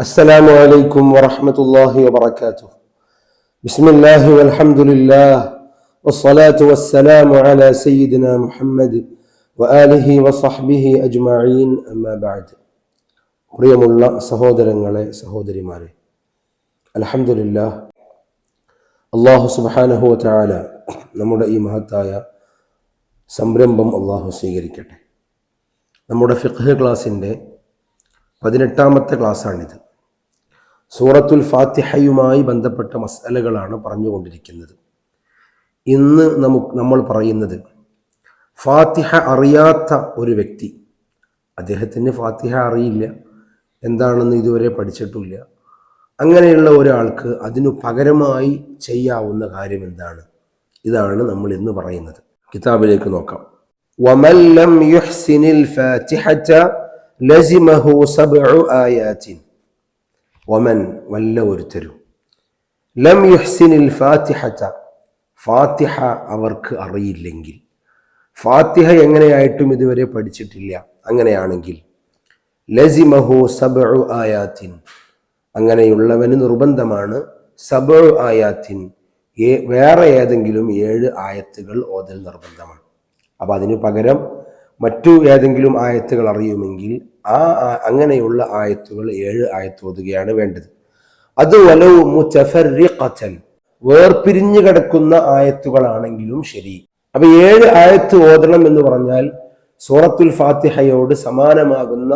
السلام عليكم ورحمة الله وبركاته. بسم الله والحمد لله والصلاة والسلام على سيدنا محمد وآله وصحبه أجمعين أما بعد. പ്രിയമുള്ള സഹോദരങ്ങളെ സഹോദരിമാരെ, അൽഹംദുലില്ലാഹ്, അല്ലാഹു സുബ്ഹാനഹു വ തആല നമ്മുടെ ഈ മഹത്തായ സംരംഭം അല്ലാഹു സ്വീകരിക്കട്ടെ. നമ്മുടെ ഫിഖ് ക്ലാസിൻ്റെ 18ാമത്തെ ക്ലാസ്സാണിത്. സൂറത്തുൽ ഫാത്തിഹയുമായി ബന്ധപ്പെട്ട മസ്അലകളാണ് പറഞ്ഞുകൊണ്ടിരിക്കുന്നത്. ഇന്ന് നമ്മൾ പറയുന്നത്, ഫാത്തിഹ അറിയാത്ത ഒരു വ്യക്തി, അദ്ദേഹത്തിന് ഫാത്തിഹ അറിയില്ല, എന്താണെന്ന് ഇതുവരെ പഠിച്ചിട്ടില്ല, അങ്ങനെയുള്ള ഒരാൾക്ക് അതിനു പകരമായി ചെയ്യാവുന്ന കാര്യം എന്താണ്? ഇതാണ് നമ്മൾ ഇന്ന് പറയുന്നത്. കിതാബിലേക്ക് നോക്കാം. വമൻ ലം യുഹ്സിനിൽ ഫാത്തിഹത ലസിമഹു സബ്ഉ ആയാത്തിൻ. വമൻ, വല്ല ഒരുത്തരും, ലം യുഹ്സിനിൽ ഫാത്തിഹത, ഫാത്തിഹ അവർക്ക് അറിയില്ലെങ്കിൽ, ഫാത്തിഹ എങ്ങനെയായിട്ടും ഇതുവരെ പഠിച്ചിട്ടില്ല, അങ്ങനെയാണെങ്കിൽ ലസിമഹു സബ്ഉ ആയാത്തിൻ, അങ്ങനെയുള്ളവന് നിർബന്ധമാണ് സബ്ഉ ആയാത്തിൻ, വേറെ ഏതെങ്കിലും 7 ആയത്തുകൾ ഓതൽ നിർബന്ധമാണ്. അപ്പം അതിനു പകരം മറ്റു ഏതെങ്കിലും ആയത്തുകൾ അറിയുമെങ്കിൽ അങ്ങനെയുള്ള ആയത്തുകൾ 7 ആയത്ത് ഓതുകയാണ് വേണ്ടത്. അത് വലൗ മുതഫർരിഖതൻ, വേർപിരിഞ്ഞു കിടക്കുന്ന ആയത്തുകളാണെങ്കിലും ശരി. അപ്പൊ 7 ആയത്ത് ഓതണം എന്ന് പറഞ്ഞാൽ സൂറത്തുൽ ഫാത്തിഹയോട് സമാനമാകുന്ന,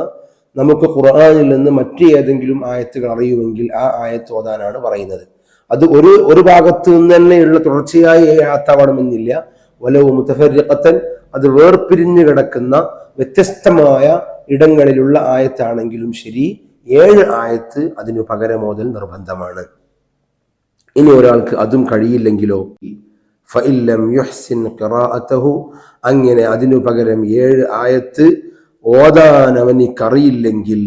നമുക്ക് ഖുർആനിൽ നിന്ന് മറ്റു ഏതെങ്കിലും ആയത്തുകൾ അറിയുമെങ്കിൽ ആ ആയത്ത് ഓതാനാണ് പറയുന്നത്. അത് ഒരു ഭാഗത്ത് നിന്ന് തന്നെയുള്ള തുടർച്ചയായ ആയത്താവണമെന്നില്ല. വലൗ മുതഫർരിഖതൻ, അത് വേർപിരിഞ്ഞു കിടക്കുന്ന വ്യത്യസ്തമായ ഇടങ്ങളിലുള്ള ആയത്താണെങ്കിലും ശരി, 7 ആയത്ത് അതിനു പകരം ഓതൽ നിർബന്ധമാണ്. ഇനി ഒരാൾക്ക് അതും കഴിയില്ലെങ്കിലോ, ഫഇല്ലം യുഹ്സിൻ ഖിറാഅതഹു, അങ്ങനെ അതിനു പകരം 7 ആയത്ത് ഓതാൻ അവനിക്കറിയില്ലെങ്കിൽ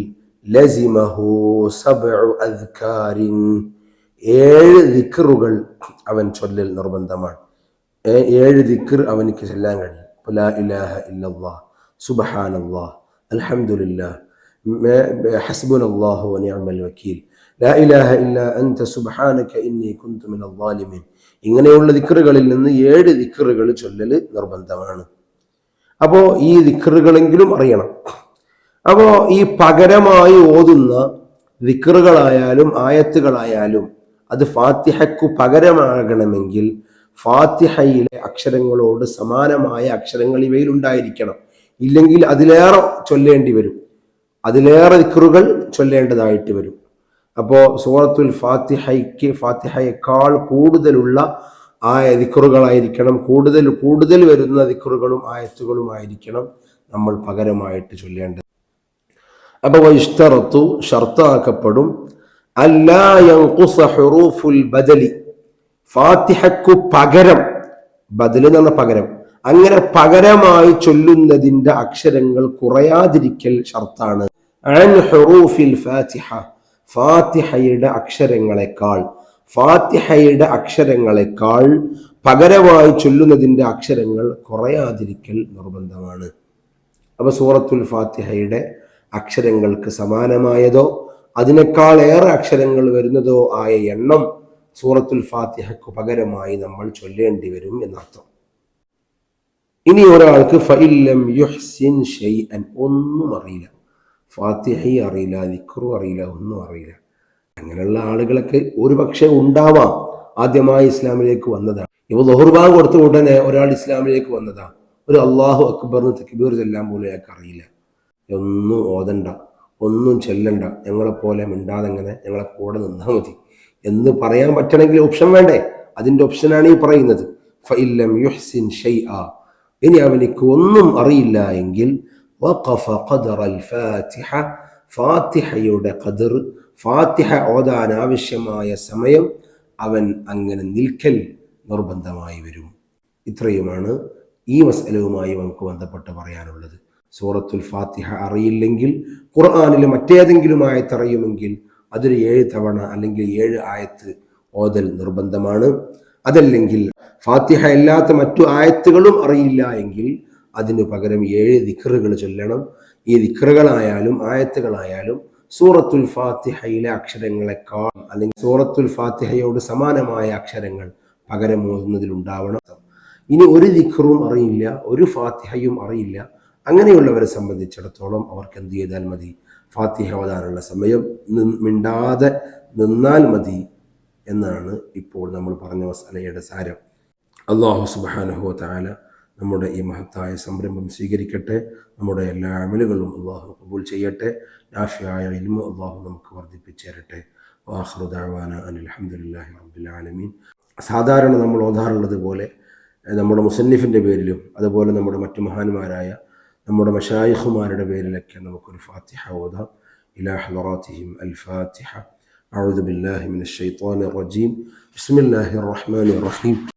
ലസിമഹു സബ്ഉ അദ്കാരിൻ, 7 ദിക്റുകൾ അവൻ ചൊല്ലൽ നിർബന്ധമാണ്. 7 ദിക്ർ അവനിക്ക് ചൊല്ലാൻ കഴിയും. ലാ ഇലാഹ ഇല്ലല്ലാഹ്, സുബ്ഹാനല്ലാഹ്, അൽഹംദുലില്ലാഹ്, ഹസ്ബുനല്ലാഹു വ നിഅമൽ വക്കീൽ, ലാ ഇലാഹ ഇല്ലാ അൻത സുബ്ഹാനക ഇന്നി കുന്തു മിനൽ ളാലിമീൻ. ഇങ്ങനെയുള്ള ദിക്റുകളിൽ നിന്ന് 7 ദിക്റുകൾ ചൊല്ലൽ നിർബന്ധമാണ്. അപ്പോൾ ഈ ദിക്റുകളെങ്കിലും അറിയണം. അപ്പോൾ ഈ പകരമായി ഓതുന്ന ദിക്റുകളായാലും ആയത്തുകളായാലും അത് ഫാത്തിഹയ്ക്കു പകരമാകണമെങ്കിൽ ഫാത്തിഹയിലെ അക്ഷരങ്ങളോട് സമാനമായ അക്ഷരങ്ങൾ ഇവയിൽ ഉണ്ടായിരിക്കണം. ഇല്ലെങ്കിൽ അതിലേറെ ചൊല്ലേണ്ടി വരും, അതിലേറെ ദിക്റുകൾ ചൊല്ലേണ്ടതായിട്ട് വരും. അപ്പോൾ സൂറത്തുൽ ഫാത്തിഹയേക്കാൾ കൂടുതലുള്ള ദിക്റുകളായിരിക്കണം, കൂടുതൽ വരുന്ന ദിക്റുകളും ആയത്തുകളുമായിരിക്കണം നമ്മൾ പകരമായിട്ട് ചൊല്ലേണ്ടത്. അപ്പോൾ വഇശ്തറത്തു, ഷർത്താക്കപ്പെടും, അല്ലാ യൻഖുസ ഹുറൂഫുൽ ബദലി, ഫാത്തിഹയ്ക്കു പകരം, ബദൽ എന്ന് പറഞ്ഞ പകരം, അങ്ങനെ പകരമായി ചൊല്ലുന്നതിന്റെ അക്ഷരങ്ങൾ കുറയാതിരിക്കൽ ഷർത്താണ്. അൻ ഹുറൂഫിൽ ഫാത്തിഹ, ഫാത്തിഹയുടെ അക്ഷരങ്ങളെക്കാൾ പകരമായി ചൊല്ലുന്നതിന്റെ അക്ഷരങ്ങൾ കുറയാതിരിക്കൽ നിർബന്ധമാണ്. അപ്പൊ സൂറത്തുൽ ഫാത്തിഹയുടെ അക്ഷരങ്ങൾക്ക് സമാനമായതോ അതിനേക്കാൾ ഏറെ അക്ഷരങ്ങൾ വരുന്നതോ ആയ എണ്ണം സൂറത്തുൽ ഫാത്തിഹയ്ക്ക് പകരമായി നമ്മൾ ചൊല്ലേണ്ടി വരും എന്നർത്ഥം. ഇനി ഒരാൾക്ക് ഫഇല്ലം യുഹ്സിൻ ഷൈഅൻ, ഒന്നും അറിയില്ല, ഫാത്തിഹ അറിയില്ല, ദിക്റും അറിയില്ല, ഒന്നും അറിയില്ല, അങ്ങനെയുള്ള ആളുകളൊക്കെ ഒരു പക്ഷേ ഉണ്ടാവാം. ആദ്യമായി ഇസ്ലാമിലേക്ക് വന്നതാണ്. ഇപ്പൊ ദുഹർ ബാങ്ക് കൊടുത്ത ഉടനെ ഒരാൾ ഇസ്ലാമിലേക്ക് വന്നതാ, ഒരു അല്ലാഹു അക്ബറിന് തക്ബീർ ചെല്ലാൻ പോലും അയാൾക്ക് അറിയില്ല. ഒന്നും ഓതണ്ട, ഒന്നും ചെല്ലണ്ട, ഞങ്ങളെപ്പോലെ മിണ്ടാതെങ്ങനെ ഞങ്ങളെ കൂടെ നിന്നാൽ മതി എന്ന് പറയാൻ പറ്റണമെങ്കിൽ ഓപ്ഷൻ വേണ്ടേ? അതിന്റെ ഓപ്ഷനാണ് ഈ പറയുന്നത്. ഫഇല്ലം യുഹ്സിൻ ഷൈഅ, ഇനി അവനിക്ക് ഒന്നും അറിയില്ല എങ്കിൽ വഖഫ ഖദറൽ ഫാത്തിഹ, ഫാത്തിഹയുടെ ഖദർ, ഫാത്തിഹ ഓതാൻ ആവശ്യമായ സമയം അവൻ അങ്ങനെ നിൽക്കൽ നിർബന്ധമായി വരും. ഇത്രയുമാണ് ഈ മസ്അലയുമായി നമുക്ക് ബന്ധപ്പെട്ട് പറയാനുള്ളത്. സൂറത്തുൽ ഫാത്തിഹ അറിയില്ലെങ്കിൽ ഖുർആനിൽ മറ്റേതെങ്കിലും ആയത്ത് അറിയുമെങ്കിൽ അതൊരു 7 തവണ അല്ലെങ്കിൽ 7 ആയത്ത് ഓതൽ നിർബന്ധമാണ്. അതല്ലെങ്കിൽ ഫാത്തിഹ അല്ലാത്ത മറ്റു ആയത്തുകളും അറിയില്ല എങ്കിൽ അതിനു പകരം 7 ദിക്റുകൾ ചൊല്ലണം. ഈ ദിക്റുകളായാലും ആയത്തുകളായാലും സൂറത്തുൽ ഫാത്തിഹയിലെ അക്ഷരങ്ങളെക്കാൾ അല്ലെങ്കിൽ സൂറത്തുൽ ഫാത്തിഹയോട് സമാനമായ അക്ഷരങ്ങൾ പകരം ഓതുന്നതിലുണ്ടാവണം. ഇനി ഒരു ദിക്റും അറിയില്ല, ഒരു ഫാത്തിഹയും അറിയില്ല, അങ്ങനെയുള്ളവരെ സംബന്ധിച്ചിടത്തോളം അവർക്ക് എന്ത് ചെയ്താൽ മതി? ഫാത്തിഹ ഓതാനുള്ള സമയം മിണ്ടാതെ നിന്നാൽ മതി എന്നാണ് ഇപ്പോൾ നമ്മൾ പറഞ്ഞ മസലയുടെ സാരം. അല്ലാഹു സുബ്ഹാനഹു വ തആല നമ്മുടെ ഈ മഹത്തായ സംരംഭം സ്വീകരിക്കട്ടെ. നമ്മുടെ എല്ലാ അമലുകളും അല്ലാഹു ഖബൂൽ ചെയ്യട്ടെ. നാഫിയായ ഇൽമു അല്ലാഹു നമുക്ക് വർദ്ധിപ്പിച്ചു തരട്ടെ. വആഖിറു ദഅവാന അനിൽ ഹംദുലില്ലാഹി റബ്ബിൽ ആലമീൻ. സാധാരണ നമ്മൾ ഓതാറുള്ളത് പോലെ നമ്മുടെ മുസന്നിഫിൻ്റെ പേരിലും അതുപോലെ നമ്മുടെ മറ്റു മഹാന്മാരായ നമ്മുടെ മശായിഖുമാരുടെ പേരിലൊക്കെ നമുക്കൊരു ഫാത്തിഹ ഓതാം. ഇലാ ഹളറാത്തിഹിം അൽ ഫാത്തിഹ. അഊദു ബില്ലാഹി മിനശ് ശൈത്വാനിർ റജീം. ബിസ്മില്ലാഹിർ റഹ്മാനിർ റഹീം.